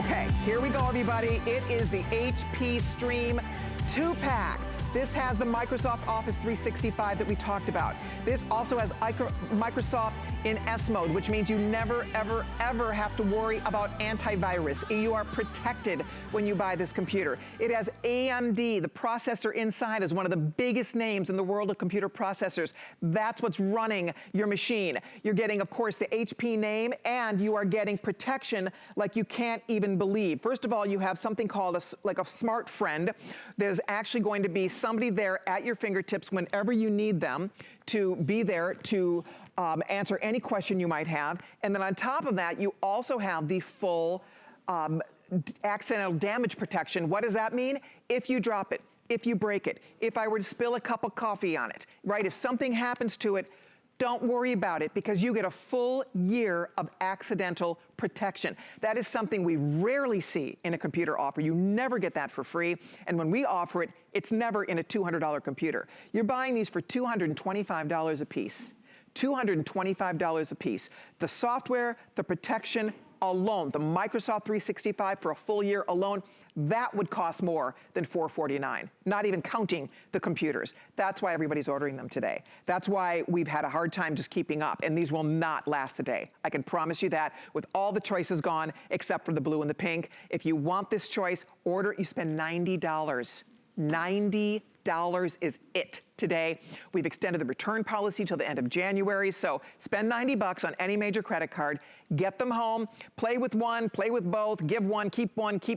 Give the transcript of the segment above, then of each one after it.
Okay, here we go, everybody. It is the HP Stream 2-pack. This has the Microsoft Office 365 that we talked about. This also has Microsoft in S mode, which means you never, ever, ever have to worry about antivirus. You are protected when you buy this computer. It has AMD. The processor inside is one of the biggest names in the world of computer processors. That's what's running your machine. You're getting, of course, the HP name, and you are getting protection like you can't even believe. First of all, you have something called a smart friend. There's actually going to be somebody there at your fingertips whenever you need them to be there to answer any question you might have. And then on top of that, you also have the full accidental damage protection. What does that mean? If you drop it, if you break it, if I were to spill a cup of coffee on it, right? If something happens to it, don't worry about it, because you get a full year of accidental protection. That is something we rarely see in a computer offer. You never get that for free. And when we offer it, it's never in a $200 computer. You're buying these for $225 a piece. $225 a piece. The software, the protection alone, the Microsoft 365 for a full year alone, that would cost more than $449, not even counting the computers. That's why everybody's ordering them today. That's why we've had a hard time just keeping up, and these will not last the day. I can promise you that, with all the choices gone except for the blue and the pink. If you want this choice, order, you spend $90. $90 is it today. We've extended the return policy till the end of January, so spend 90 bucks on any major credit card, get them home, play with one, play with both, give one, keep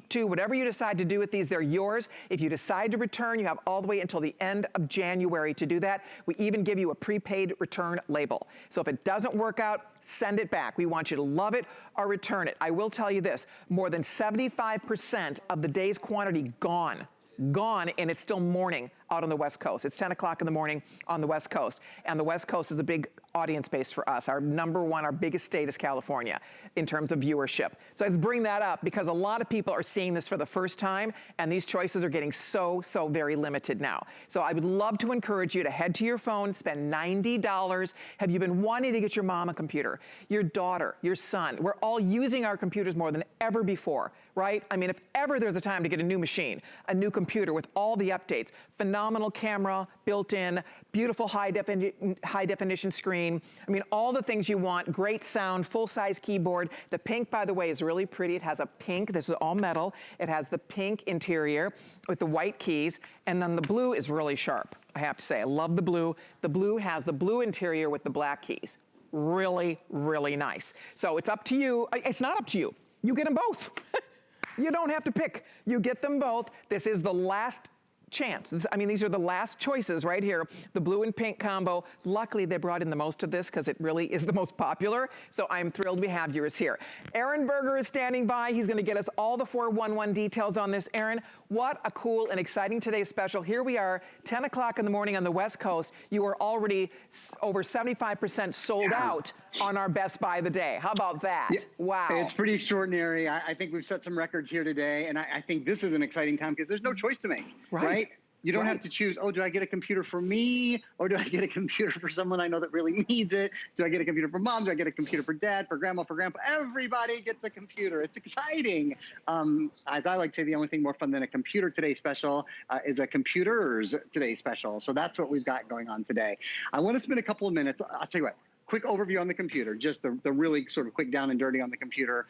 two, whatever you decide to do with these, they're yours. If you decide to return, you have all the way until the end of January to do that. We even give you a prepaid return label. So if it doesn't work out, send it back. We want you to love it or return it. I will tell you this, more than 75% of the day's quantity gone, and it's still morning out on the West Coast. It's 10 o'clock in the morning on the West Coast. And the West Coast is a big audience base for us. Our number one, our biggest state is California in terms of viewership. So let's bring that up, because a lot of people are seeing this for the first time, and these choices are getting so very limited now. So I would love to encourage you to head to your phone, spend $90. Have you been wanting to get your mom a computer, your daughter, your son? We're all using our computers more than ever before, right? I mean, if ever there's a time to get a new machine, a new computer with all the updates, phenomenal camera built in, beautiful high definition screen. I mean, all the things you want, great sound, full-size keyboard. The pink, by the way, is really pretty. It has a pink, this is all metal. It has the pink interior with the white keys, and then the blue is really sharp, I have to say. I love the blue. The blue has the blue interior with the black keys. Really, really nice. So it's up to you. It's not up to you. You get them both. You don't have to pick. You get them both. This is the last chance. I mean, these are the last choices right here. The blue and pink combo. Luckily, they brought in the most of this because it really is the most popular. So I'm thrilled we have yours here. Aaron Berger is standing by. He's going to get us all the 411 details on this. Aaron, what a cool and exciting today's special. Here we are, 10 o'clock in the morning on the West Coast. You are already over 75% sold out on our Best Buy of the day. How about that? Yeah. Wow. It's pretty extraordinary. I think we've set some records here today, and I think this is an exciting time because there's no choice to make, right? You don't have to choose, oh, do I get a computer for me, or do I get a computer for someone I know that really needs it? Do I get a computer for mom? Do I get a computer for dad, for grandma, for grandpa? Everybody gets a computer. It's exciting. As I like to say, the only thing more fun than a computer today special is a computers today special. So that's what we've got going on today. I want to spend a couple of minutes. I'll tell you what, quick overview on the computer, just the really sort of quick down and dirty on the computer.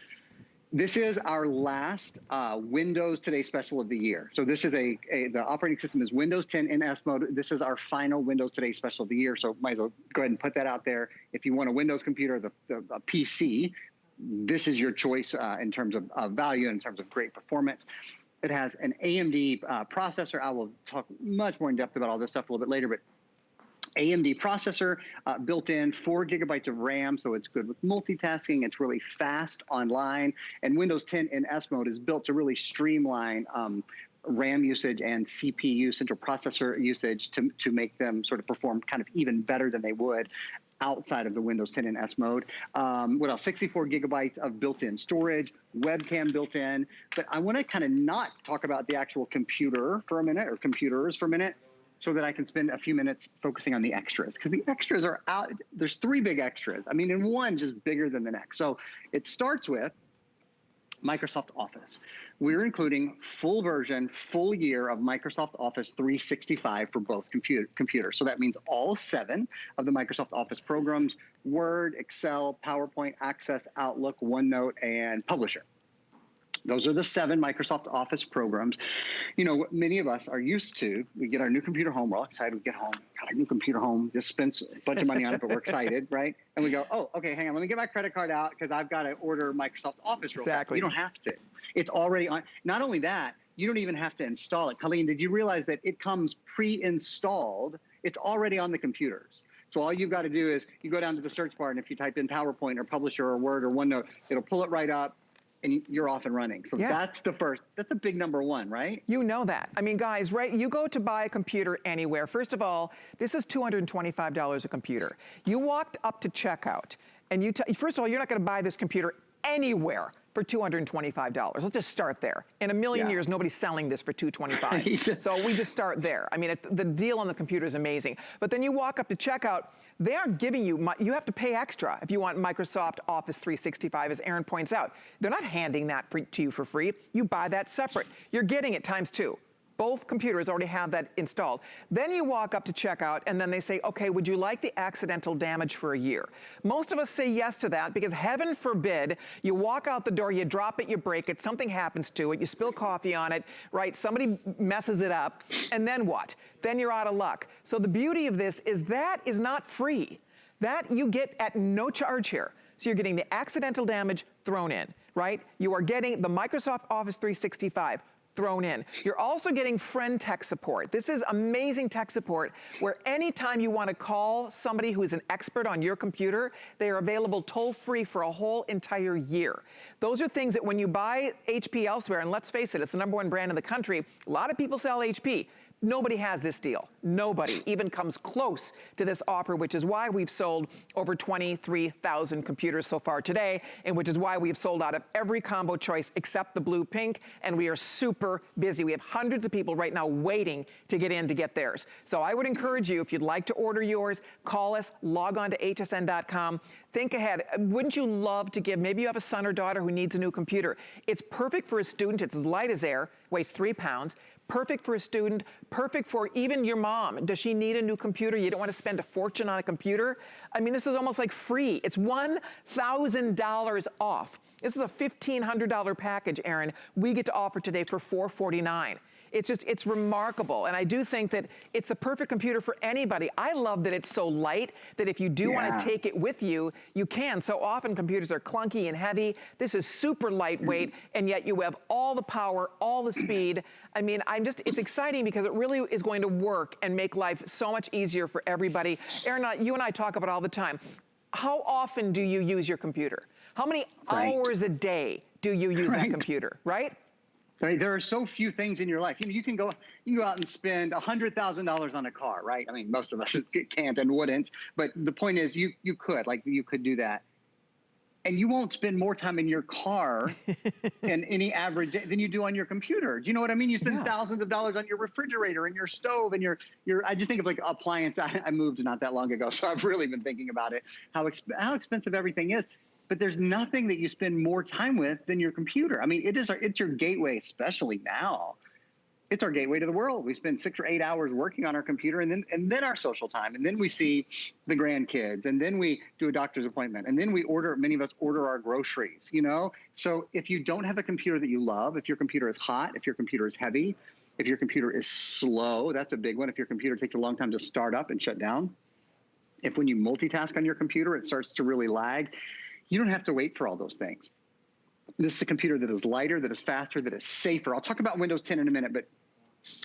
This is our last Windows Today special of the year. So this is the operating system is Windows 10 in S mode. This is our final Windows Today special of the year. So might as well go ahead and put that out there. If you want a Windows computer, a PC, this is your choice in terms of value, in terms of great performance. It has an AMD processor. I will talk much more in depth about all this stuff a little bit later, but AMD processor built in, 4 gigabytes of RAM, so it's good with multitasking. It's really fast online. And Windows 10 in S mode is built to really streamline RAM usage and CPU, central processor usage, to make them sort of perform kind of even better than they would outside of the Windows 10 in S mode. What else? 64 gigabytes of built-in storage, webcam built in. But I want to kind of not talk about the actual computer for a minute, or computers for a minute, so that I can spend a few minutes focusing on the extras, because the extras are out. There's 3 big extras. I mean, and one just bigger than the next. So it starts with Microsoft Office. We're including full version, full year of Microsoft Office 365 for both computers. So that means all 7 of the Microsoft Office programs: Word, Excel, PowerPoint, Access, Outlook, OneNote, and Publisher. Those are the 7 Microsoft Office programs. You know, many of us are used to, we get our new computer home, we're all excited, we get home, got our new computer home, just spent a bunch of money on it, but we're excited, right? And we go, oh, okay, hang on, let me get my credit card out because I've got to order Microsoft Office real fast. You don't have to. It's already on. Not only that, you don't even have to install it. Colleen, did you realize that it comes pre-installed? It's already on the computers. So all you've got to do is you go down to the search bar, and if you type in PowerPoint or Publisher or Word or OneNote, it'll pull it right up, and you're off and running. So that's the first, that's a big number 1, right? You know that. I mean, guys, right, you go to buy a computer anywhere. First of all, this is $225 a computer. You walked up to checkout, and first of all, you're not gonna buy this computer anywhere for $225. Let's just start there. In a million years, nobody's selling this for $225. So we just start there. I mean, the deal on the computer is amazing. But then you walk up to checkout, they aren't giving you, you have to pay extra if you want Microsoft Office 365, as Aaron points out. They're not handing that to you for free. You buy that separate. You're getting it times 2. Both computers already have that installed. Then you walk up to checkout, and then they say, okay, would you like the accidental damage for a year? Most of us say yes to that because heaven forbid, you walk out the door, you drop it, you break it, something happens to it, you spill coffee on it, right? Somebody messes it up, and then what? Then you're out of luck. So the beauty of this is that is not free. That you get at no charge here. So you're getting the accidental damage thrown in, right? You are getting the Microsoft Office 365 thrown in. You're also getting friend tech support. This is amazing tech support where anytime you want to call somebody who is an expert on your computer, they are available toll-free for a whole entire year. Those are things that when you buy HP elsewhere, and let's face it, it's the #1 brand in the country, a lot of people sell HP. Nobody has this deal. Nobody even comes close to this offer, which is why we've sold over 23,000 computers so far today, and which is why we've sold out of every combo choice except the blue pink, and we are super busy. We have hundreds of people right now waiting to get in to get theirs. So I would encourage you, if you'd like to order yours, call us, log on to hsn.com. Think ahead. Wouldn't you love to give, maybe you have a son or daughter who needs a new computer. It's perfect for a student. It's as light as air, weighs 3 pounds. Perfect for a student, perfect for even your mom. Does she need a new computer? You don't want to spend a fortune on a computer? I mean, this is almost like free. It's $1,000 off. This is a $1,500 package, Aaron, we get to offer today for $449. It's remarkable. And I do think that it's the perfect computer for anybody. I love that it's so light that if you do want to take it with you, you can. So often computers are clunky and heavy. This is super lightweight, and yet you have all the power, all the speed. I mean, it's exciting because it really is going to work and make life so much easier for everybody. Aaron, you and I talk about it all the time. How often do you use your computer? How many hours a day do you use that computer, right? Right. There are so few things in your life. You know, you can go out and spend $100,000 on a car, right? I mean, most of us can't and wouldn't. But the point is, you could do that, and you won't spend more time in your car in any average than you do on your computer. Do you know what I mean? You spend thousands of dollars on your refrigerator and your stove and your. I just think of like appliance. I moved not that long ago, so I've really been thinking about it. How expensive everything is. But there's nothing that you spend more time with than your computer. I mean, it's your gateway, especially now. It's our gateway to the world. We spend 6 or 8 hours working on our computer, and then our social time, and then we see the grandkids, and then we do a doctor's appointment, and then many of us order our groceries, you know? So if you don't have a computer that you love, if your computer is hot, if your computer is heavy, if your computer is slow, that's a big one. If your computer takes a long time to start up and shut down, if when you multitask on your computer, it starts to really lag, you don't have to wait for all those things. This is a computer that is lighter, that is faster, that is safer. I'll talk about Windows 10 in a minute, but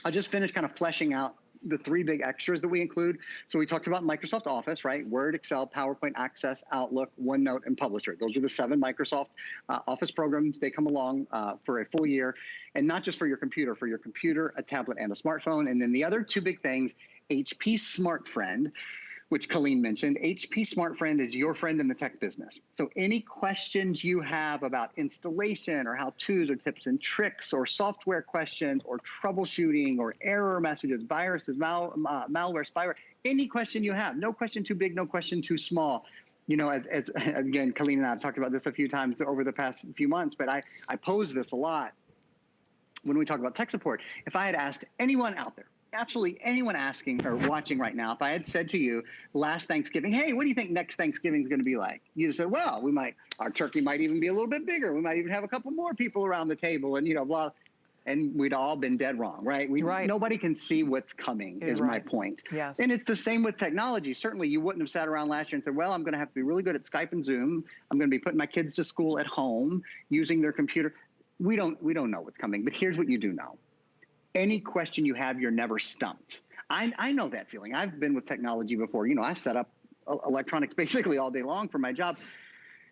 I'll just finish kind of fleshing out the 3 big extras that we include. So we talked about Microsoft Office, right? Word, Excel, PowerPoint, Access, Outlook, OneNote, and Publisher. Those are the 7 Microsoft Office programs. They come along for a full year, and not just for your computer, a tablet, and a smartphone. And then the other 2 big things, HP Smart Friend, which Colleen mentioned. HP Smart Friend is your friend in the tech business. So any questions you have about installation or how-tos or tips and tricks or software questions or troubleshooting or error messages, viruses, malware, spyware, any question you have, no question too big, no question too small, You know, as again, Colleen and I have talked about this a few times over the past few months, but I pose this a lot when we talk about tech support. If I had asked anyone out there, absolutely anyone asking or watching right now, if I had said to you last Thanksgiving, hey, what do you think next Thanksgiving is going to be like? You'd have said, well, our turkey might even be a little bit bigger. We might even have a couple more people around the table and, you know, blah. And we'd all been dead wrong, right? Nobody can see what's coming, is my point. Yes. And it's the same with technology. Certainly, you wouldn't have sat around last year and said, well, I'm going to have to be really good at Skype and Zoom. I'm going to be putting my kids to school at home using their computer. We don't know what's coming, but here's what you do know. Any question you have, you're never stumped. I know that feeling. I've been with technology before. You know, I set up electronics basically all day long for my job.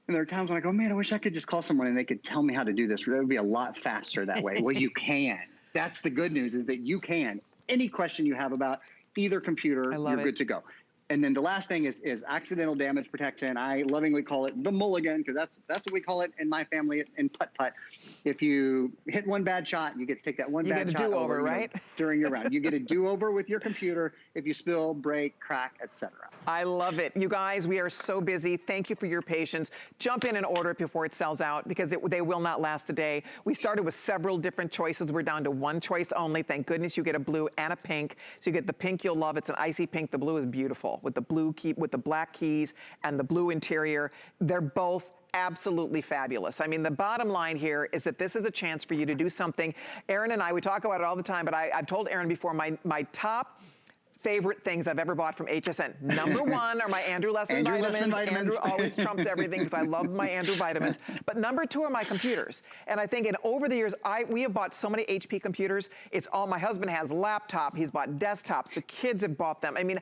And there are times when I go, man, I wish I could just call someone and they could tell me how to do this. It would be a lot faster that way. Well, you can. That's the good news, is that you can. Any question you have about either computer, you're good to go. And then the last thing is accidental damage protection. I lovingly call it the mulligan, because that's what we call it in my family in putt-putt. If you hit one bad shot, you get to take that one bad shot over, right? During your round. You get a do-over with your computer if you spill, break, crack, etc. I love it. You guys, we are so busy. Thank you for your patience. Jump in and order it before it sells out, because they will not last the day. We started with several different choices. We're down to one choice only. Thank goodness you get a blue and a pink. So you get the pink, you'll love. It's an icy pink. The blue is beautiful with the blue key, with the black keys and the blue interior. They're both absolutely fabulous. I mean, the bottom line here is that this is a chance for you to do something. Aaron and I, we talk about it all the time, but I've told Aaron before, my top favorite things I've ever bought from HSN. Number one are my Andrew Lesson vitamins. Andrew always trumps everything because I love my Andrew vitamins. But number two are my computers. And I think over the years, we have bought so many HP computers. It's all, my husband has laptop, he's bought desktops, the kids have bought them. I mean,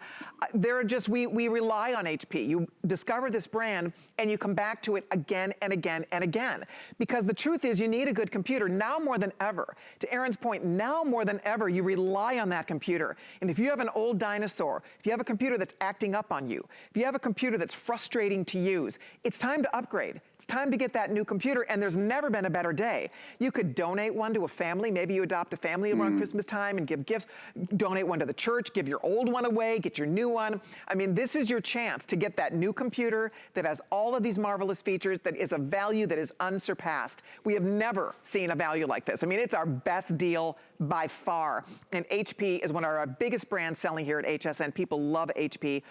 they're just, we rely on HP. You discover this brand and you come back to it again and again and again. Because the truth is, you need a good computer now more than ever. To Aaron's point, now more than ever, you rely on that computer. And if you have an old dinosaur, if you have a computer that's acting up on you, if you have a computer that's frustrating to use, it's time to upgrade. It's time to get that new computer, and there's never been a better day. You could donate one to a family. Maybe you adopt a family around Christmas time and give gifts. Donate one to the church, give your old one away, get your new one. I mean, this is your chance to get that new computer that has all of these marvelous features, that is a value that is unsurpassed. We have never seen a value like this. I mean, it's our best deal by far. And HP is one of our biggest brands selling here at HSN. People love HP.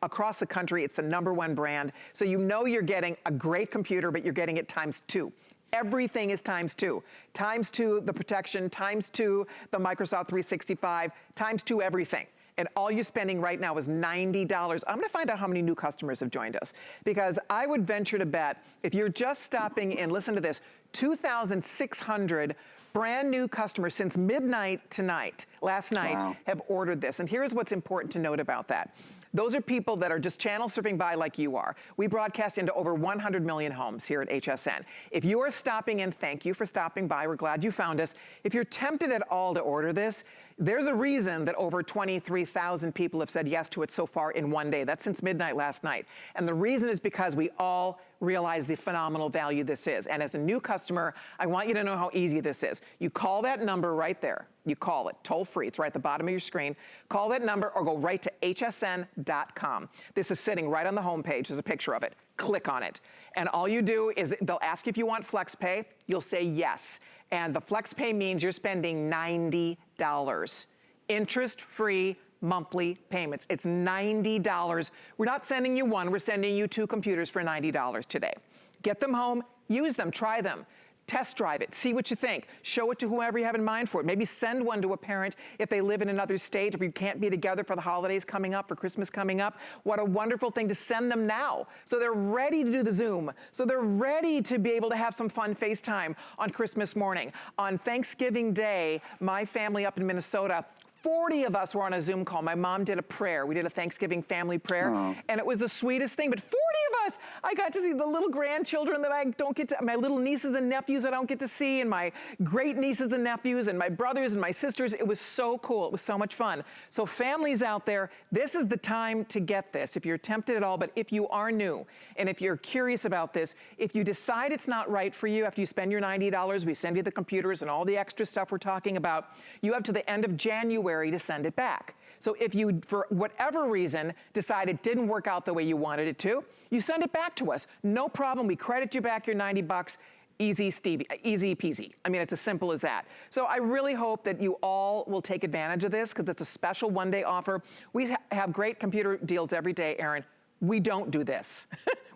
Across the country, it's the #1 brand. So you know you're getting a great computer, but you're getting it ×2. Everything is ×2. ×2 the protection, ×2 the Microsoft 365, ×2 everything. And all you're spending right now is $90. I'm gonna find out how many new customers have joined us, because I would venture to bet, if you're just stopping in, listen to this, 2,600 brand new customers since midnight tonight, last night, have ordered this. And here's what's important to note about that. Those are people that are just channel surfing by like you are. We broadcast into over 100 million homes here at HSN. If you are stopping in, thank you for stopping by. We're glad you found us. If you're tempted at all to order this, there's a reason that over 23,000 people have said yes to it so far in one day. That's since midnight last night. And the reason is because we all realize the phenomenal value this is. And as a new customer, I want you to know how easy this is. You call that number right there. You call it toll free. It's right at the bottom of your screen. Call that number or go right to hsn.com. This is sitting right on the homepage. There's a picture of it. Click on it. And all you do is they'll ask you if you want flex pay. You'll say yes. And the flex pay means you're spending $90. Interest-free monthly payments. It's $90. We're not sending you one, we're sending you 2 computers for $90 today. Get them home, use them, try them. Test drive it, see what you think. Show it to whoever you have in mind for it. Maybe send one to a parent if they live in another state, if you can't be together for the holidays coming up, for Christmas coming up. What a wonderful thing to send them now. So they're ready to do the Zoom. So they're ready to be able to have some fun FaceTime on Christmas morning. On Thanksgiving Day, my family up in Minnesota, 40 of us were on a Zoom call. My mom did a prayer. We did a Thanksgiving family prayer, and it was the sweetest thing. But 40 of us, I I got to see the little grandchildren that I don't get to, my little nieces and nephews I don't get to see, and my great nieces and nephews, and my brothers and my sisters. It was so cool. It was so much fun. So families out there, this is the time to get this if you're tempted at all. But if you are new, and if you're curious about this, if you decide it's not right for you after you spend your $90, we send you the computers and all the extra stuff we're talking about, you have to the end of January to send it back. So if you, for whatever reason, decide it didn't work out the way you wanted it to, you send it back to us. No problem. We credit you back your 90 bucks. Easy, Stevie, easy peasy. I mean, it's as simple as that. So I really hope that you all will take advantage of this because it's a special one-day offer. We have great computer deals every day, Aaron. We don't do this.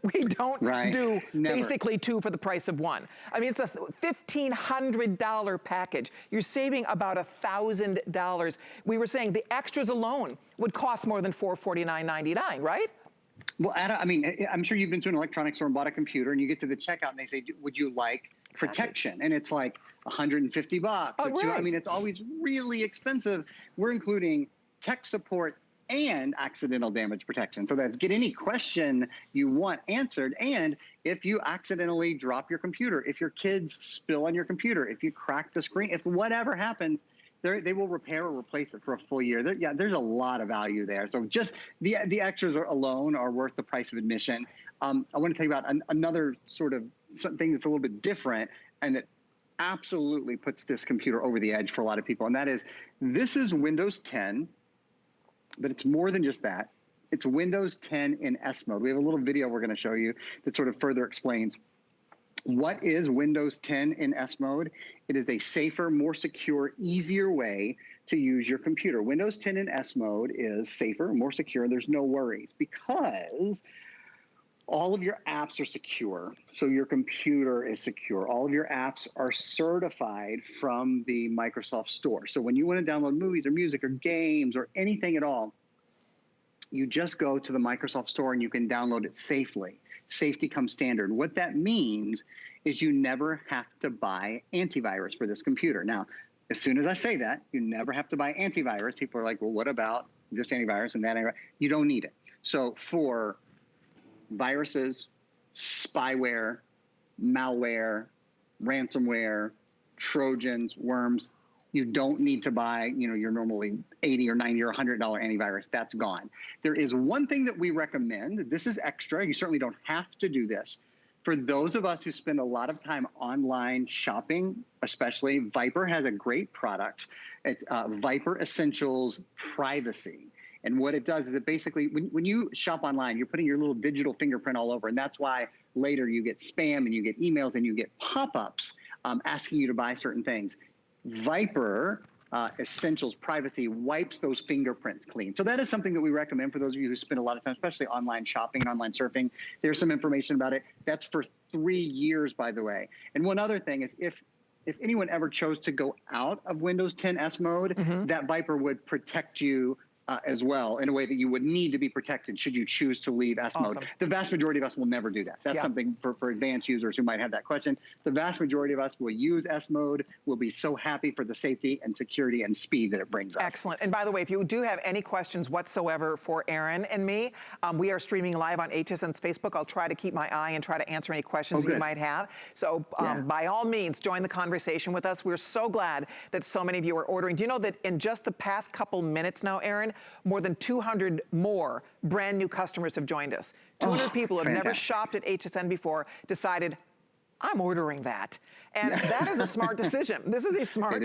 We don't do basically two for the price of one. I mean, it's a $1,500 package. You're saving about $1,000. We were saying the extras alone would cost more than $449.99, right? Well, Ada, I mean, I'm sure you've been to an electronics store and bought a computer, and you get to the checkout and they say, would you like protection? And it's like 150 bucks. Oh, right. I mean, it's always really expensive. We're including tech support and accidental damage protection. So that's get any question you want answered. And if you accidentally drop your computer, if your kids spill on your computer, if you crack the screen, if whatever happens, they will repair or replace it for a full year. There's a lot of value there. So just the extras alone are worth the price of admission. I want to tell you about another sort of something that's a little bit different and that absolutely puts this computer over the edge for a lot of people. And that is, this is Windows 10, but it's more than just that. It's Windows 10 in S mode. We have a little video we're going to show you that sort of further explains what is Windows 10 in S mode. It is a safer, more secure, easier way to use your computer. Windows 10 in S mode is safer, more secure. There's no worries because all of your apps are secure. So your computer is secure. All of your apps are certified from the Microsoft Store. So when you want to download movies or music or games or anything at all, you just go to the Microsoft Store and you can download it safely. Safety comes standard. What that means is you never have to buy antivirus for this computer. Now, as soon as I say that, you never have to buy antivirus. People are like, well, what about this antivirus and that antivirus? You don't need it. So for viruses, spyware, malware, ransomware, Trojans, worms, you don't need to buy, your normally $80 or $90 or $100 antivirus. That's gone. There is one thing that we recommend. This is extra. You certainly don't have to do this. For those of us who spend a lot of time online shopping, especially, Viper has a great product. It's Viper Essentials Privacy. And what it does is it basically, when you shop online, you're putting your little digital fingerprint all over. And that's why later you get spam and you get emails and you get pop-ups asking you to buy certain things. Viper Essentials Privacy wipes those fingerprints clean. So that is something that we recommend for those of you who spend a lot of time, especially online shopping and online surfing. There's some information about it. That's for 3 years, by the way. And one other thing is if anyone ever chose to go out of Windows 10 S mode, that Viper would protect you as well in a way that you would need to be protected should you choose to leave S mode. The vast majority of us will never do that. That's something for advanced users who might have that question. The vast majority of us will use S mode. We'll be so happy for the safety and security and speed that it brings us. Excellent. And by the way, if you do have any questions whatsoever for Aaron and me, we are streaming live on HSN's Facebook. I'll try to keep my eye and try to answer any questions you might have. So by all means, join the conversation with us. We're so glad that so many of you are ordering. Do you know that in just the past couple minutes now, Aaron, more than 200 more brand new customers have joined us. 200 people who have never shopped at HSN before decided, I'm ordering that. And that is a smart decision. This is a smart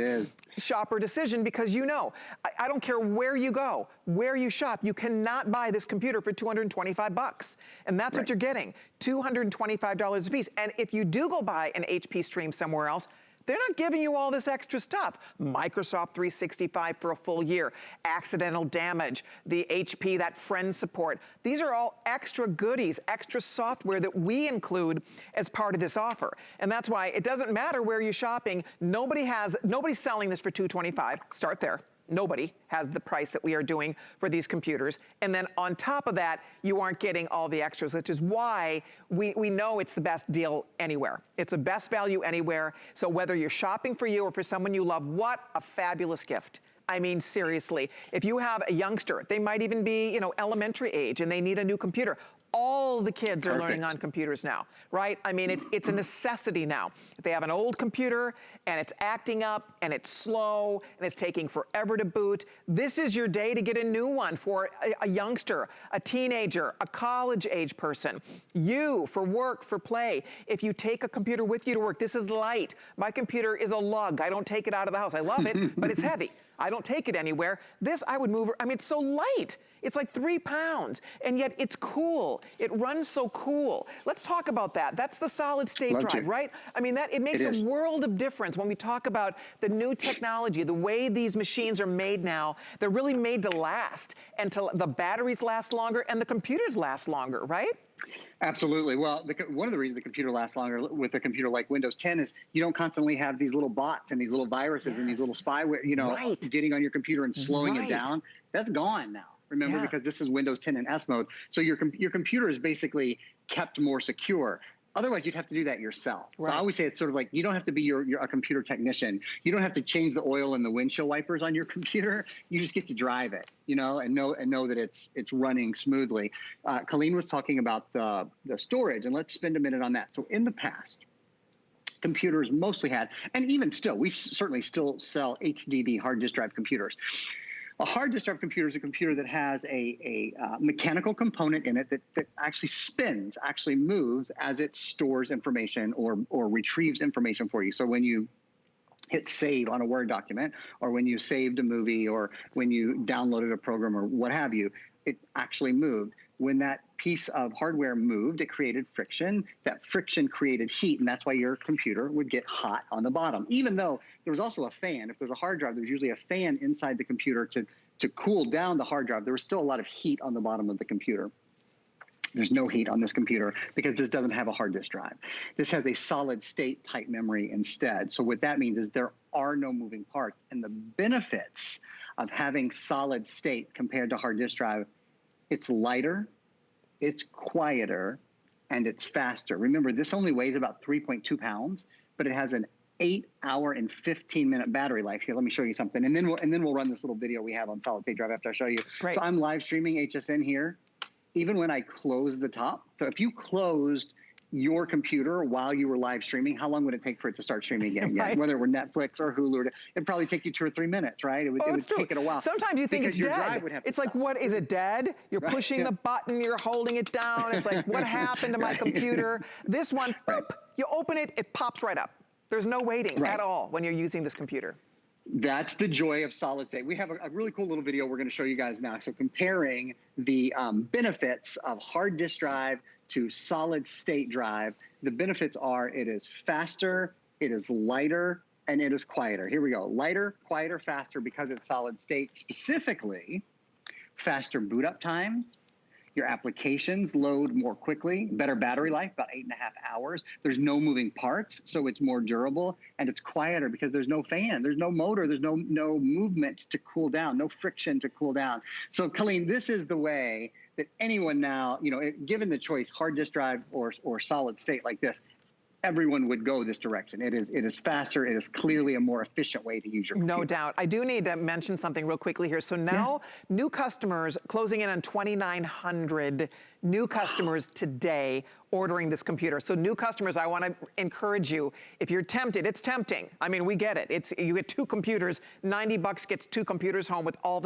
shopper decision because I don't care where you go, where you shop, you cannot buy this computer for 225 bucks. And that's what you're getting, $225 a piece. And if you do go buy an HP Stream somewhere else, they're not giving you all this extra stuff. Microsoft 365 for a full year, accidental damage, the HP, that friend support. These are all extra goodies, extra software that we include as part of this offer. And that's why it doesn't matter where you're shopping. Nobody's selling this for $225. Start there. Nobody has the price that we are doing for these computers. And then on top of that, you aren't getting all the extras, which is why we know it's the best deal anywhere. It's the best value anywhere. So whether you're shopping for you or for someone you love, what a fabulous gift. I mean, seriously, if you have a youngster, they might even be, elementary age and they need a new computer. All the kids are learning on computers now, right? I mean, it's a necessity now. If they have an old computer and it's acting up and it's slow and it's taking forever to boot, this is your day to get a new one for a youngster, a teenager, a college-age person. You, for work, for play. If you take a computer with you to work, this is light. My computer is a lug. I don't take it out of the house. I love it, but it's heavy. I don't take it anywhere. This I would move, I mean, it's so light. It's like 3 pounds, and yet it's cool. It runs so cool. Let's talk about that. That's the solid state drive, right? I mean, it makes a world of difference when we talk about the new technology, the way these machines are made now. They're really made to last, and the batteries last longer, and the computers last longer, right? Absolutely. Well, one of the reasons the computer lasts longer with a computer like Windows 10 is you don't constantly have these little bots and these little viruses and these little spyware, you know, getting on your computer and slowing it down. That's gone now. Remember, because this is Windows 10 in S mode. So your computer is basically kept more secure. Otherwise, you'd have to do that yourself. So I always say it's sort of like you don't have to be a computer technician. You don't have to change the oil in the windshield wipers on your computer. You just get to drive it, you know, and know that it's running smoothly. Colleen was talking about the storage, and let's spend a minute on that. So in the past, computers mostly had, and even still, we certainly still sell HDD hard disk drive computers. A hard disk drive computer is a computer that has a mechanical component in it that actually spins, actually moves as it stores information or retrieves information for you. So when you hit save on a Word document, or when you saved a movie, or when you downloaded a program or what have you, it actually moved. When that piece of hardware moved, it created friction. That friction created heat, and that's why your computer would get hot on the bottom. Even though there was also a fan. If there's a hard drive, there's usually a fan inside the computer to cool down the hard drive. There was still a lot of heat on the bottom of the computer. There's no heat on this computer because this doesn't have a hard disk drive. This has a solid state type memory instead. So what that means is there are no moving parts. And the benefits of having solid state compared to hard disk drive, it's lighter, it's quieter, and it's faster. Remember, this only weighs about 3.2 pounds, but it has an 8-hour and 15-minute battery life. Here, let me show you something. And then we'll run this little video we have on solid state drive after I show you. Great. So I'm live streaming HSN here. Even when I close the top, so if you closed your computer while you were live streaming, how long would it take for it to start streaming again? Whether it were Netflix or Hulu, it'd probably take you 2 or 3 minutes, right? It would take it a while. Sometimes you think it's dead. It's like, what, is it dead? You're pushing the button, you're holding it down. It's like, what happened to my computer? This one, boop, you open it, it pops right up. There's no waiting at all when you're using this computer. That's the joy of solid state. We have a really cool little video we're going to show you guys now. So comparing the benefits of hard disk drive to solid state drive. The benefits are it is faster, it is lighter, and it is quieter. Here we go. Lighter, quieter, faster because it's solid state. Specifically, faster boot up times. Your applications load more quickly, better battery life, about 8.5 hours. There's no moving parts, so it's more durable, and it's quieter because there's no fan, there's no motor, there's no movement to cool down, no friction to cool down. So, Colleen, this is the way that anyone now, you know, given the choice, hard disk drive or solid state like this, everyone would go this direction. It is faster. It is clearly a more efficient way to use your computer. No doubt. I do need to mention something real quickly here. So now new customers closing in on 2,900 new customers today ordering this computer. So new customers, I want to encourage you, if you're tempted, it's tempting. I mean, we get it. You get 2 computers, $90 gets 2 computers home with all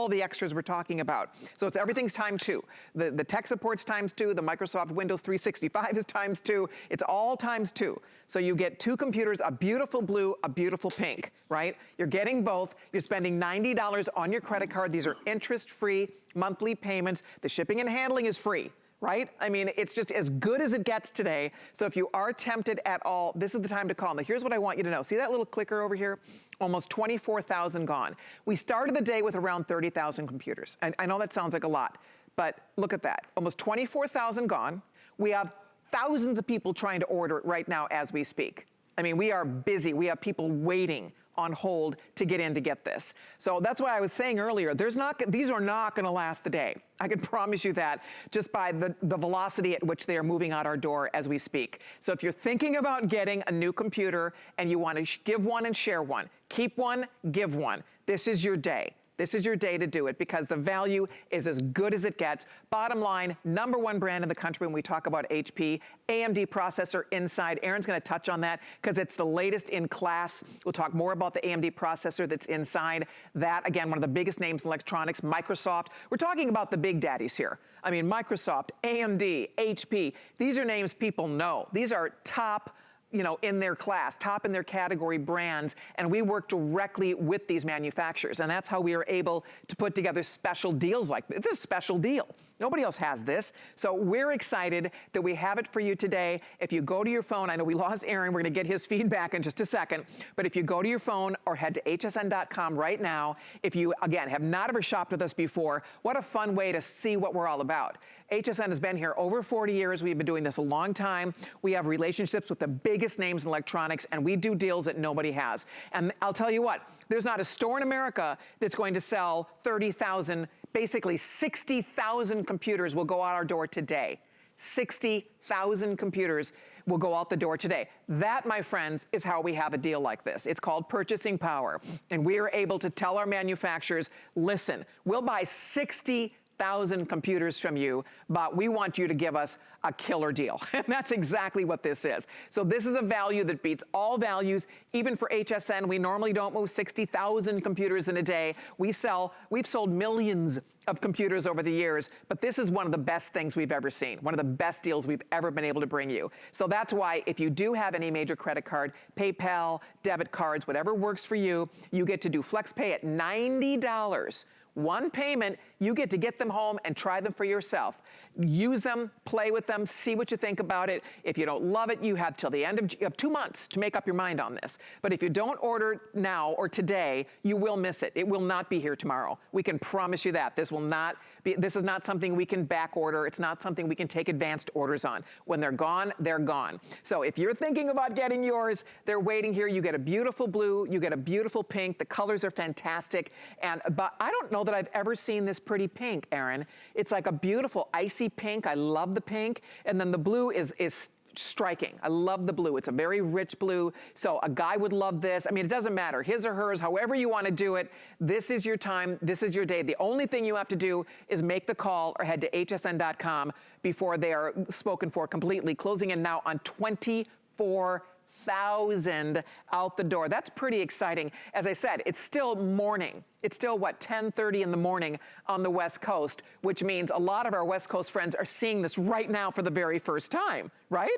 the extras we're talking about. So it's everything's ×2. The tech support's ×2, the Microsoft Windows 365 is ×2. It's all ×2. So you get 2 computers, a beautiful blue, a beautiful pink, right? You're getting both. You're spending $90 on your credit card. These are interest-free monthly payments. The shipping and handling is free, right? I mean, it's just as good as it gets today. So if you are tempted at all, this is the time to call. Now, here's what I want you to know. See that little clicker over here? Almost 24,000 gone. We started the day with around 30,000 computers. And I know that sounds like a lot, but look at that. Almost 24,000 gone. We have thousands of people trying to order it right now as we speak. I mean, we are busy. We have people waiting on hold to get in to get this. So that's why I was saying earlier, these are not going to last the day. I can promise you that just by the velocity at which they are moving out our door as we speak. So if you're thinking about getting a new computer and you want to give one and share one, keep one, give one, this is your day. this is your day to do it because the value is as good as it gets. Bottom line, #1 brand in the country when we talk about HP. AMD processor inside. Aaron's gonna touch on that because it's the latest in class. We'll talk more about the AMD processor that's inside. That, again, one of the biggest names in electronics, Microsoft. We're talking about the big daddies here. I mean, Microsoft, AMD, HP. These are names people know. These are top, you know, in their class, top in their category brands, and we work directly with these manufacturers, and that's how we are able to put together special deals like this. It's a special deal. Nobody else has this, so we're excited that we have it for you today. If you go to your phone, I know we lost Aaron, we're gonna get his feedback in just a second, but if you go to your phone or head to hsn.com right now, if you, again, have not ever shopped with us before, what a fun way to see what we're all about. HSN has been here over 40 years. We've been doing this a long time. We have relationships with the biggest names in electronics, and we do deals that nobody has. And I'll tell you what, there's not a store in America that's going to sell 30,000, basically 60,000 computers will go out our door today. 60,000 computers will go out the door today. That, my friends, is how we have a deal like this. It's called purchasing power. And we are able to tell our manufacturers, listen, we'll buy 60,000 computers from you, but we want you to give us a killer deal. And that's exactly what this is. So this is a value that beats all values. Even for HSN, we normally don't move 60,000 computers in a day. We've sold millions of computers over the years, but this is one of the best things we've ever seen, one of the best deals we've ever been able to bring you. So that's why if you do have any major credit card, PayPal, debit cards, whatever works for you, you get to do FlexPay at $90. One payment, you get to get them home and try them for yourself. Use them, play with them, see what you think about it. If you don't love it, you have till the end of, you have 2 months to make up your mind on this. But if you don't order now or today, you will miss it. It will not be here tomorrow. We can promise you that. This will not be, this is not something we can back order. It's not something we can take advanced orders on. When they're gone, they're gone. So if you're thinking about getting yours, they're waiting here. You get a beautiful blue, you get a beautiful pink. The colors are fantastic. But I don't know that I've ever seen this pretty pink, Aaron. It's like a beautiful icy pink. I love the pink. And then the blue is striking. I love the blue. It's a very rich blue. So a guy would love this. I mean, it doesn't matter, his or hers, however you want to do it. This is your time. This is your day. The only thing you have to do is make the call or head to hsn.com before they are spoken for completely. Closing in now on 24,000 out the door. That's pretty exciting. As I said, it's still morning. It's still, what, 10:30 in the morning on the West Coast, which means a lot of our West Coast friends are seeing this right now for the very first time, right?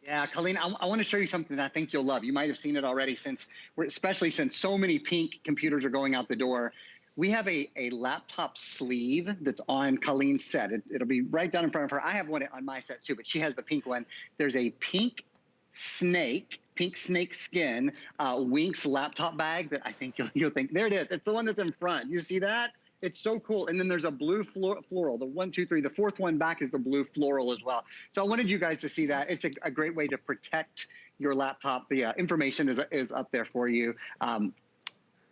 Yeah, Colleen, I want to show you something that I think you'll love. You might have seen it already especially since so many pink computers are going out the door. We have a laptop sleeve that's on Colleen's set. It'll be right down in front of her. I have one on my set too, but she has the pink one. There's a pink snake skin Winx laptop bag that I think you'll think, there it is. It's the one that's in front. You see that? It's so cool. And then there's a blue floral, the 1, 2, 3. The fourth one back is the blue floral as well. So I wanted you guys to see that. It's a great way to protect your laptop. The information is up there for you.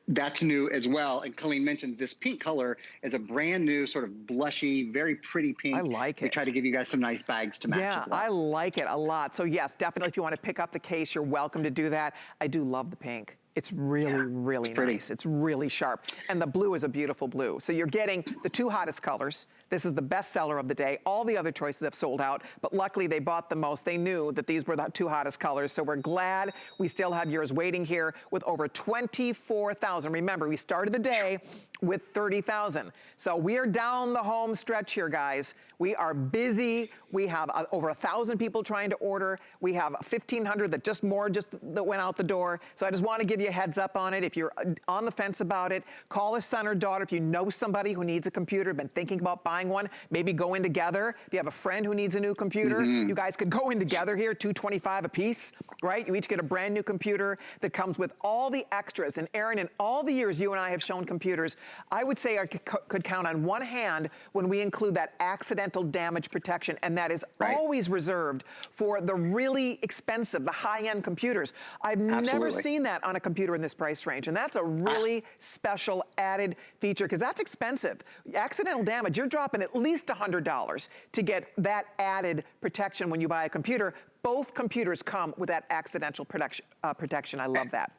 That's new as well. And Colleen mentioned this pink color is a brand new sort of blushy, very pretty pink. I like it. We try to give you guys some nice bags to match. Yeah, as well. I like it a lot. So yes, definitely if you want to pick up the case, you're welcome to do that. I do love the pink. It's really nice. It's really sharp. And the blue is a beautiful blue. So you're getting the 2 hottest colors. This is the best seller of the day. All the other choices have sold out, but luckily they bought the most. They knew that these were the 2 hottest colors. So we're glad we still have yours waiting here with over 24,000. Remember, we started the day with 30,000. So we are down the home stretch here, guys. We are busy. We have over 1,000 people trying to order. We have 1,500 that went out the door. So I just want to give you a heads up on it. If you're on the fence about it, call a son or daughter. If you know somebody who needs a computer, been thinking about buying one, maybe go in together. If you have a friend who needs a new computer, you guys could go in together here, $225 a piece, right? You each get a brand new computer that comes with all the extras. And Aaron, in all the years you and I have shown computers, I would say I could count on one hand when we include that accidental damage protection, and that is always reserved for the really expensive, the high-end computers. I've never seen that on a computer in this price range, and that's a really special added feature because that's expensive. Accidental damage, you're dropping at least $100 to get that added protection when you buy a computer. Both computers come with that accidental protection. I love that.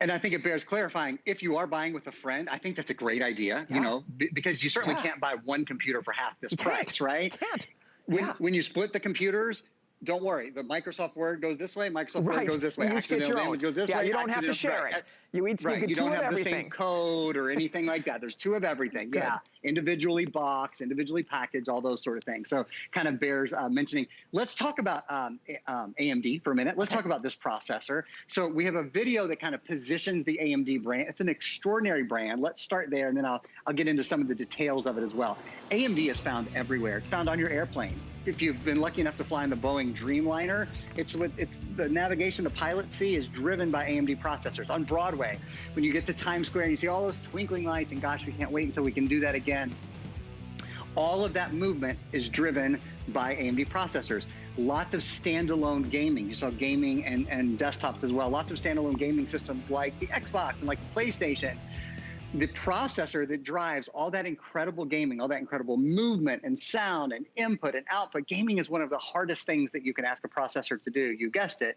And I think it bears clarifying, if you are buying with a friend, I think that's a great idea, you know, because you certainly can't buy one computer for half this price, right? When you split the computers, don't worry. The Microsoft Word goes this way, Microsoft Word goes this way. You each get your own. Goes this way, you don't have to share it. You each get you two don't of have everything. the same code or anything like that. There's two of everything. Individually boxed, individually packaged, all those sort of things. So kind of bears mentioning. Let's talk about AMD for a minute. Let's talk about this processor. So we have a video that kind of positions the AMD brand. It's an extraordinary brand. Let's start there, and then I'll get into some of the details of it as well. AMD is found everywhere. It's found on your airplane. If you've been lucky enough to fly in the Boeing Dreamliner, it's the navigation the pilots see is driven by AMD processors. On Broadway, when you get to Times Square and you see all those twinkling lights, and gosh, we can't wait until we can do that again. All of that movement is driven by AMD processors. Lots of standalone gaming. You saw gaming and desktops as well. Lots of standalone gaming systems like the Xbox and like the PlayStation. The processor that drives all that incredible gaming, all that incredible movement and sound and input and output. Gaming is one of the hardest things that you can ask a processor to do. You guessed it.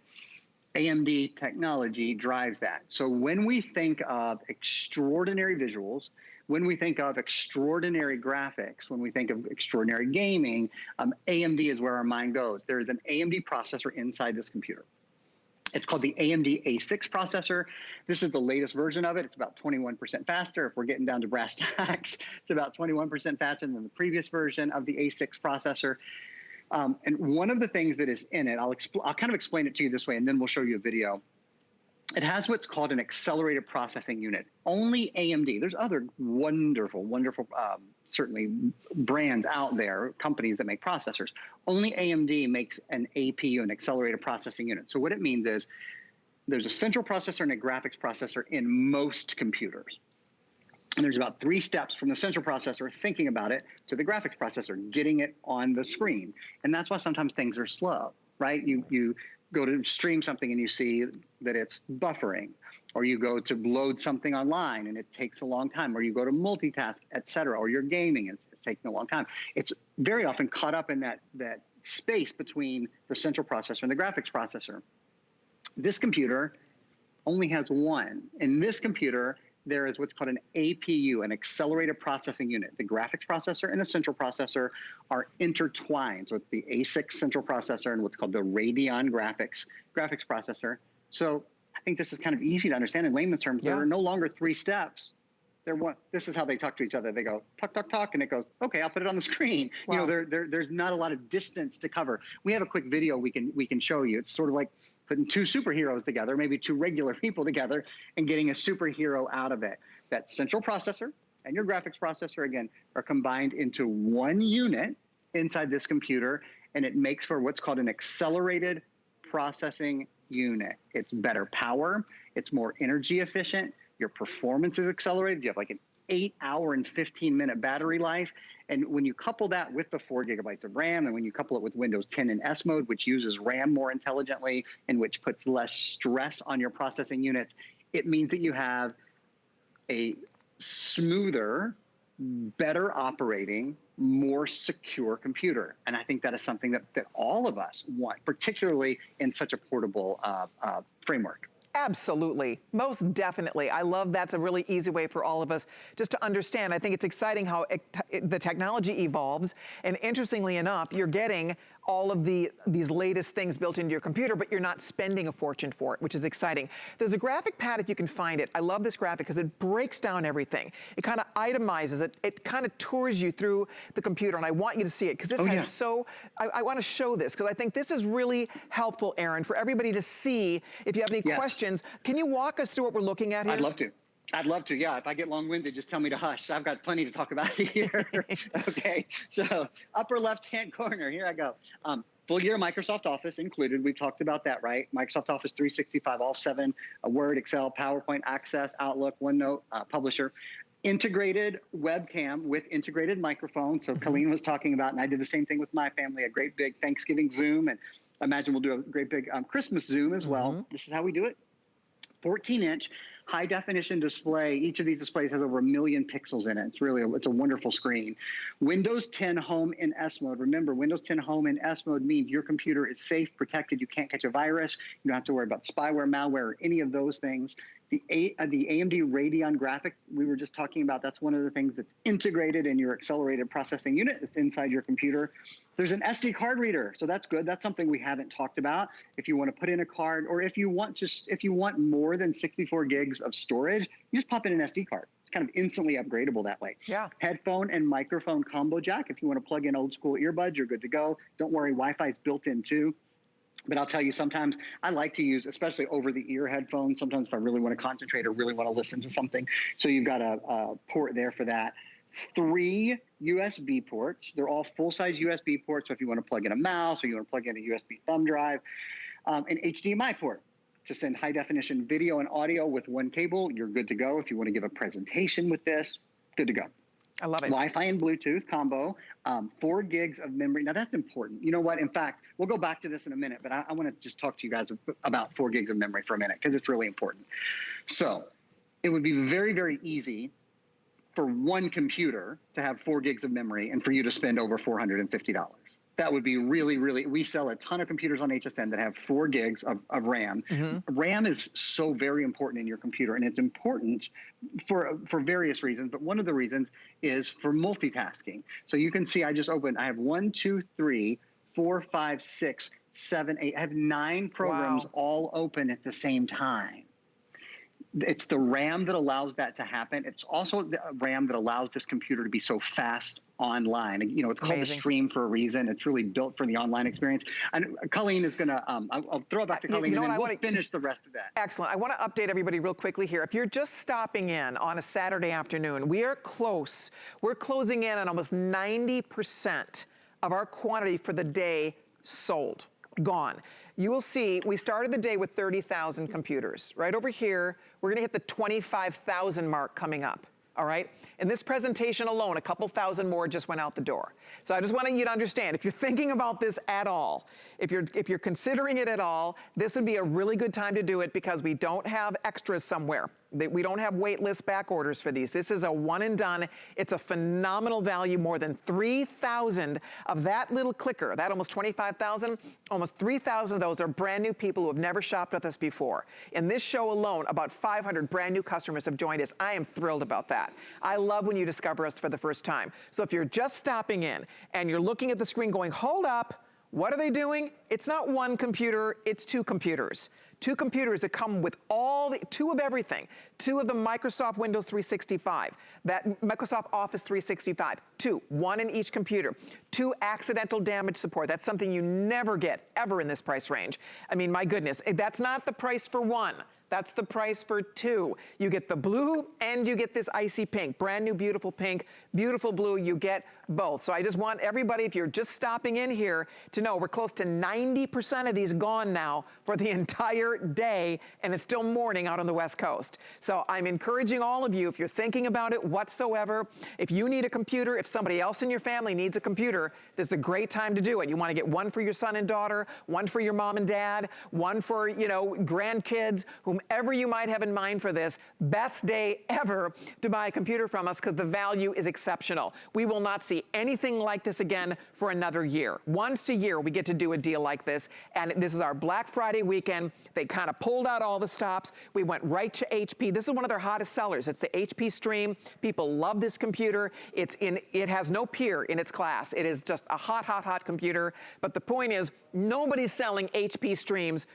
AMD technology drives that. So when we think of extraordinary visuals, when we think of extraordinary graphics, when we think of extraordinary gaming, AMD is where our mind goes. There is an AMD processor inside this computer. It's called the Amd A6 processor. This is the latest version of it. It's about 21% faster. If we're getting down to brass tacks, it's about 21% faster than the previous version of the A6 processor. And one of the things that is in it, I'll kind of explain it to you this way, and then we'll show you a video. It has what's called an accelerated processing unit. Only AMD. There's other wonderful, certainly brands out there, companies that make processors. Only AMD makes an APU, an accelerated processing unit. So what it means is there's a central processor and a graphics processor in most computers. And there's about 3 steps from the central processor thinking about it to the graphics processor getting it on the screen. And that's why sometimes things are slow, right? You go to stream something and you see that it's buffering, or you go to load something online and it takes a long time, or you go to multitask, et cetera, or you're gaming and it's taking a long time. It's very often caught up in that space between the central processor and the graphics processor. This computer only has one. In this computer, there is what's called an APU, an accelerated processing unit. The graphics processor and the central processor are intertwined with the A6 central processor and what's called the Radeon graphics processor. So I think this is kind of easy to understand in layman's terms. There are no longer 3 steps. This is how they talk to each other. They go, talk, talk, talk, and it goes, okay, I'll put it on the screen. Wow. You know, there's not a lot of distance to cover. We have a quick video we can show you. It's sort of like putting 2 superheroes together, maybe 2 regular people together, and getting a superhero out of it. That central processor and your graphics processor, again, are combined into one unit inside this computer, and it makes for what's called an accelerated processing unit. It's better power. It's more energy efficient. Your performance is accelerated. You have like an 8-hour and 15-minute battery life. And when you couple that with the 4 gigabytes of RAM, and when you couple it with Windows 10 in S mode, which uses RAM more intelligently and which puts less stress on your processing units, it means that you have a smoother, better operating, more secure computer. And I think that is something that all of us want, particularly in such a portable framework. Absolutely. Most definitely. I love that's a really easy way for all of us just to understand. I think it's exciting how the technology evolves. And interestingly enough, you're getting all of these latest things built into your computer, but you're not spending a fortune for it, which is exciting. There's a graphic pad if you can find it. I love this graphic because it breaks down everything. It kind of itemizes it. It kind of tours you through the computer, and I want you to see it because this has I want to show this because I think this is really helpful, Aaron, for everybody to see. If you have any questions, can you walk us through what we're looking at here? I'd love to. I'd love to, yeah. If I get long-winded, just tell me to hush. I've got plenty to talk about here. Okay, so upper left-hand corner, here I go. Full year Microsoft Office included. We've talked about that, right? Microsoft Office 365, all 7, Word, Excel, PowerPoint, Access, Outlook, OneNote, Publisher. Integrated webcam with integrated microphone. So Colleen was talking about, and I did the same thing with my family, a great big Thanksgiving Zoom, and I imagine we'll do a great big Christmas Zoom as well. This is how we do it. 14-inch high definition display. Each of these displays has over 1 million pixels in it. It's a wonderful screen. Windows 10 Home in S mode. Remember, Windows 10 Home in S mode means your computer is safe, protected. You can't catch a virus. You don't have to worry about spyware, malware, or any of those things. The AMD Radeon graphics we were just talking about, that's one of the things that's integrated in your accelerated processing unit that's inside your computer. There's an SD card reader, so that's good. That's something we haven't talked about. If you want to put in a card, or if you want more than 64 gigs of storage, you just pop in an SD card. It's kind of instantly upgradable that way. Yeah. Headphone and microphone combo jack. If you want to plug in old school earbuds, you're good to go. Don't worry, Wi-Fi is built in too. But I'll tell you, sometimes I like to use, especially over-the-ear headphones, sometimes if I really want to concentrate or really want to listen to something. So you've got a port there for that. 3 USB ports. They're all full-size USB ports, so if you want to plug in a mouse or you want to plug in a USB thumb drive. An HDMI port to send high-definition video and audio with one cable. You're good to go. If you want to give a presentation with this, good to go. I love it. Wi-Fi and Bluetooth combo, 4 gigs of memory. Now that's important. You know what? In fact, we'll go back to this in a minute, but I want to just talk to you guys about 4 gigs of memory for a minute because it's really important. So it would be very, very easy for one computer to have 4 gigs of memory and for you to spend over $450. That would be really, really, we sell a ton of computers on HSN that have 4 gigs of RAM. RAM is so very important in your computer, and it's important for various reasons, but one of the reasons is for multitasking. So you can see I just opened, I have 1, 2, 3, 4, 5, 6, 7, 8, I have 9 programs all open at the same time. It's the RAM that allows that to happen. It's also the RAM that allows this computer to be so fast online. You know, it's called the stream for a reason. It's really built for the online experience. And Colleen is going to, I'll throw it back to Colleen, and then we'll finish the rest of that. Excellent. I want to update everybody real quickly here. If you're just stopping in on a Saturday afternoon, we are close. We're closing in on almost 90% of our quantity for the day sold. Gone. You will see, we started the day with 30,000 computers. Right over here, we're gonna hit the 25,000 mark coming up, all right? In this presentation alone, a couple thousand more just went out the door. So I just wanted you to understand, if you're thinking about this at all, if you're considering it at all, this would be a really good time to do it because we don't have extras somewhere. We don't have wait list back orders for these. This is a one and done. It's a phenomenal value. More than 3,000 of that little clicker, that almost 25,000, almost 3,000 of those are brand new people who have never shopped with us before. In this show alone, about 500 brand new customers have joined us. I am thrilled about that. I love when you discover us for the first time. So if you're just stopping in and you're looking at the screen going, hold up, what are they doing? It's not one computer, it's 2 computers. 2 computers that come with all the, 2 of everything. 2 of the Microsoft Windows 365, that Microsoft Office 365, 2, 1 in each computer. 2 accidental damage support. That's something you never get ever in this price range. I mean, my goodness, that's not the price for 1. That's the price for 2. You get the blue and you get this icy pink, brand new beautiful pink, beautiful blue, you get both. So I just want everybody, if you're just stopping in here, to know we're close to 90% of these gone now for the entire day, and it's still morning out on the West Coast. So I'm encouraging all of you, if you're thinking about it whatsoever, if you need a computer, if somebody else in your family needs a computer, this is a great time to do it. You want to get one for your son and daughter, one for your mom and dad, one for, you know, grandkids, whomever you might have in mind for this. Best day ever to buy a computer from us because the value is exceptional. We will not see anything like this again for another year. Once a year, we get to do a deal like this, and this is our Black Friday weekend. They kind of pulled out all the stops. We went right to HP. This is one of their hottest sellers. It's the HP Stream. People love this computer. It has no peer in its class. It is just a hot, hot, hot computer. But the point is, nobody's selling HP Streams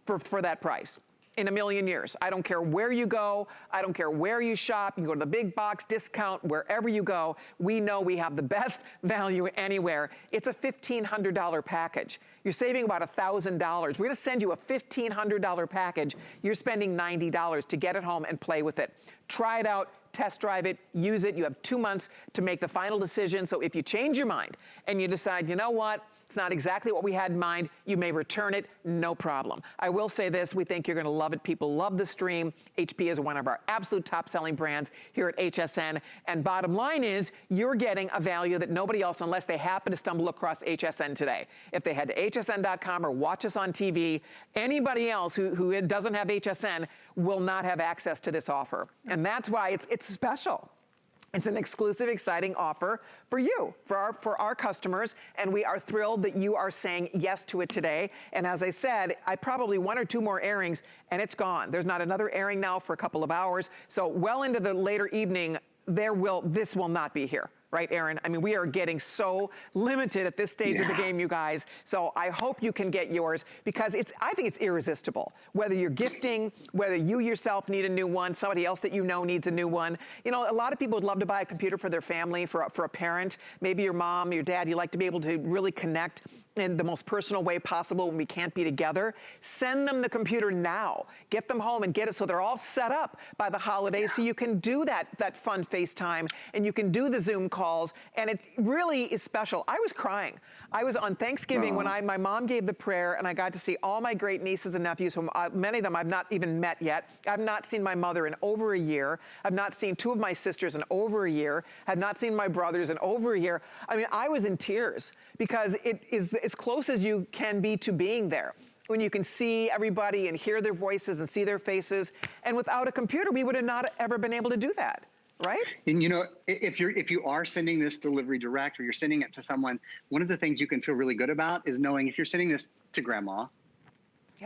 for that price in a million years. I don't care where you go. I don't care where you shop. You can go to the big box discount, wherever you go. We know we have the best value anywhere. It's a $1,500 package. You're saving about $1,000. We're gonna send you a $1,500 package. You're spending $90 to get it home and play with it. Try it out, test drive it, use it. You have 2 months to make the final decision. So if you change your mind and you decide, you know what, it's not exactly what we had in mind, you may return it, no problem. I will say this, we think you're gonna love it. People love the Stream. HP is one of our absolute top selling brands here at HSN. And bottom line is, you're getting a value that nobody else, unless they happen to stumble across HSN today. If they head to hsn.com or watch us on TV, anybody else who doesn't have HSN will not have access to this offer. And that's why it's special. It's an exclusive, exciting offer for you, for our customers, and we are thrilled that you are saying yes to it today. And as I said, I probably 1 or 2 more airings, and it's gone. There's not another airing now for a couple of hours. So well into the later evening, this will not be here. Right, Aaron? I mean, we are getting so limited at this stage of the game, you guys. So I hope you can get yours because I think it's irresistible. Whether you're gifting, whether you yourself need a new one, somebody else that you know needs a new one. You know, a lot of people would love to buy a computer for their family, for a parent, maybe your mom, your dad. You like to be able to really connect in the most personal way possible when we can't be together. Send them the computer now. Get them home and get it so they're all set up by the holidays so you can do that fun FaceTime and you can do the Zoom calls, and it really is special. I was crying. I was on Thanksgiving when my mom gave the prayer and I got to see all my great nieces and nephews, whom many of them I've not even met yet. I've not seen my mother in over a year. I've not seen 2 of my sisters in over a year. I've not seen my brothers in over a year. I mean, I was in tears because it is as close as you can be to being there, when you can see everybody and hear their voices and see their faces. And without a computer, we would have not ever been able to do that. Right? And you know, if you are sending this delivery direct or you're sending it to someone, one of the things you can feel really good about is knowing if you're sending this to grandma,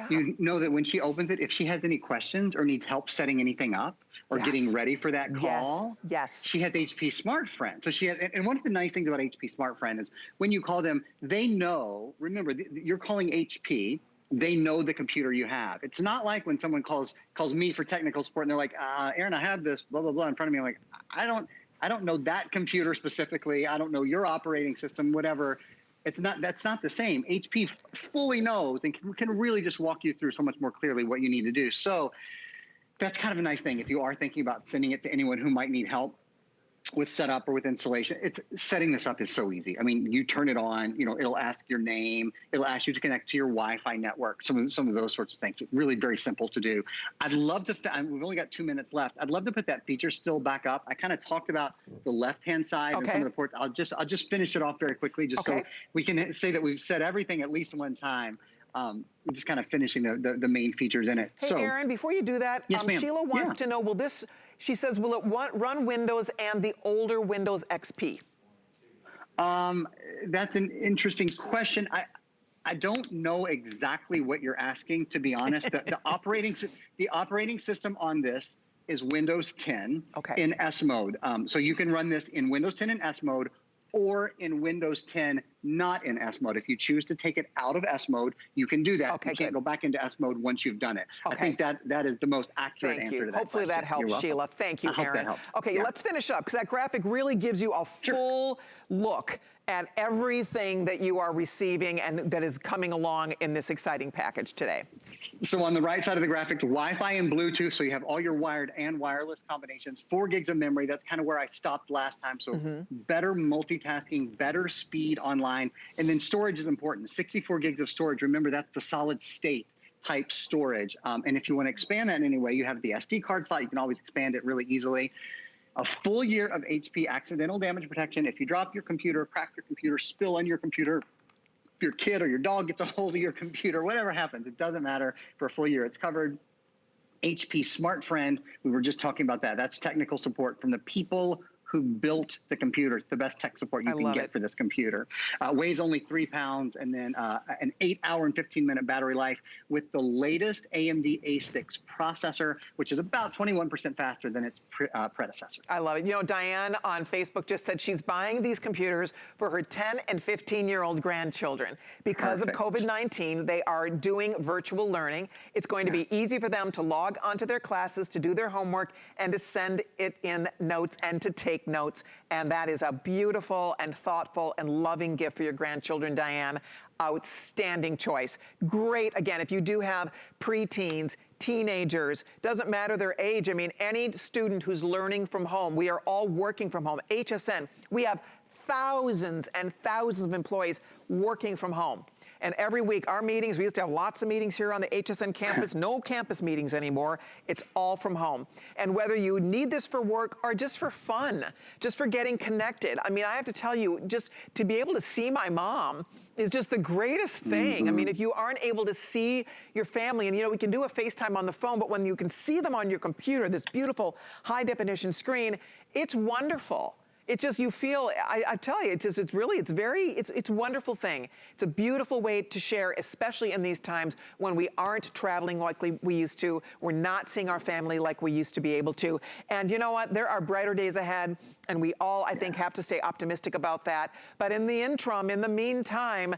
you know that when she opens it, if she has any questions or needs help setting anything up or getting ready for that call, she has HP Smart Friend. So she has, and one of the nice things about HP Smart Friend is when you call them, they know, remember, you're calling HP, they know the computer you have. It's not like when someone calls me for technical support and they're like, Aaron, I have this blah, blah, blah in front of me. I'm like, I don't know that computer specifically. I don't know your operating system, whatever. That's not the same. HP fully knows and can really just walk you through so much more clearly what you need to do. So that's kind of a nice thing. If you are thinking about sending it to anyone who might need help with setup or with installation, setting this up is so easy. I mean, you turn it on, you know, it'll ask your name, it'll ask you to connect to your Wi-Fi network, some of those sorts of things. Really very simple to do. I'd love to, we've only got 2 minutes left. I'd love to put that feature still back up. I kind of talked about the left-hand side and some of the ports. I'll just finish it off very quickly, just so we can say that we've said everything at least one time. We're just kind of finishing the main features in it. Hey, Aaron, before you do that, Sheila wants to know, she says, will it run Windows and the older Windows XP? That's an interesting question. I don't know exactly what you're asking, to be honest. The operating system on this is Windows 10 in S mode. So you can run this in Windows 10 in S mode or in Windows 10 not in S mode. If you choose to take it out of S mode, you can do that. You can't go back into S mode once you've done it. I think that is the most accurate answer to that Hopefully question. that helps, Sheila. Thank you, Aaron. Okay, let's finish up because that graphic really gives you a full look at everything that you are receiving and that is coming along in this exciting package today. So on the right side of the graphic, Wi-Fi and Bluetooth, so you have all your wired and wireless combinations, 4 gigs of memory. That's kind of where I stopped last time. So better multitasking, better speed online. And then storage is important. 64 gigs of storage. Remember, that's the solid state type storage. And if you want to expand that in any way, you have the SD card slot. You can always expand it really easily. A full year of HP accidental damage protection. If you drop your computer, crack your computer, spill on your computer, if your kid or your dog gets a hold of your computer, whatever happens, it doesn't matter. For a full year, it's covered. HP Smart Friend, we were just talking about that. That's technical support from the people who built the computer. It's the best tech support you can get for this computer. Weighs only 3 pounds, and then an 8-hour and 15-minute battery life with the latest AMD A6 processor, which is about 21% faster than its predecessor. I love it. You know, Diane on Facebook just said she's buying these computers for her 10 and 15-year-old grandchildren. Because of COVID-19, they are doing virtual learning. It's going to be easy for them to log onto their classes, to do their homework, and to send it in notes and to take notes. And that is a beautiful and thoughtful and loving gift for your grandchildren, Diane. Outstanding choice. Great, again, if you do have preteens, teenagers, doesn't matter their age. I mean, any student who's learning from home, we are all working from home. HSN, we have thousands and thousands of employees working from home. And every week, our meetings, we used to have lots of meetings here on the HSN campus, no campus meetings anymore. It's all from home. And whether you need this for work or just for fun, just for getting connected. I mean, I have to tell you, just to be able to see my mom is just the greatest thing. I mean, if you aren't able to see your family, and you know, we can do a FaceTime on the phone, but when you can see them on your computer, this beautiful high definition screen, it's wonderful. It's just, you feel, I tell you, it's a wonderful thing. It's a beautiful way to share, especially in these times when we aren't traveling like we used to. We're not seeing our family like we used to be able to. And you know what? There are brighter days ahead, and we all, I think, have to stay optimistic about that. But in the interim, in the meantime,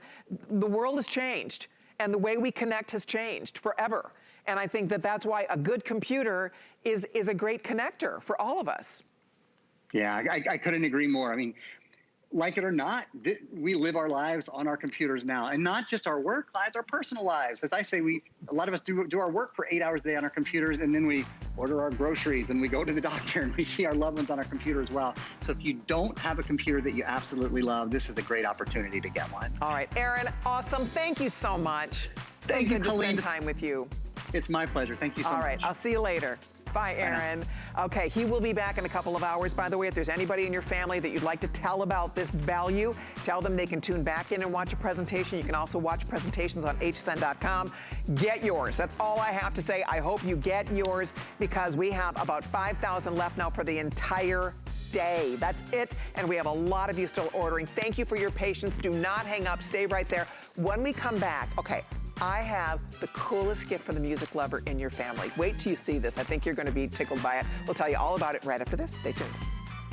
the world has changed, and the way we connect has changed forever. And I think that that's why a good computer is a great connector for all of us. Yeah, I couldn't agree more. I mean, like it or not, we live our lives on our computers now, and not just our work lives, our personal lives. As I say, a lot of us do our work for 8 hours a day on our computers, and then we order our groceries, and we go to the doctor, and we see our loved ones on our computer as well. So if you don't have a computer that you absolutely love, this is a great opportunity to get one. All right, Aaron, awesome. Thank you so much. Thank you, good to spend time with you. It's my pleasure. Thank you so much. All right, I'll see you later. Bye, Aaron. Okay, he will be back in a couple of hours. By the way, if there's anybody in your family that you'd like to tell about this value, tell them they can tune back in and watch a presentation. You can also watch presentations on hsn.com. Get yours. That's all I have to say. I hope you get yours because we have about 5,000 left now for the entire day. That's it. And we have a lot of you still ordering. Thank you for your patience. Do not hang up. Stay right there. When we come back, okay, I have the coolest gift for the music lover in your family. Wait till you see this. I think you're going to be tickled by it. We'll tell you all about it right after this. Stay tuned.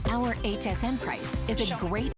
Our HSN price is a great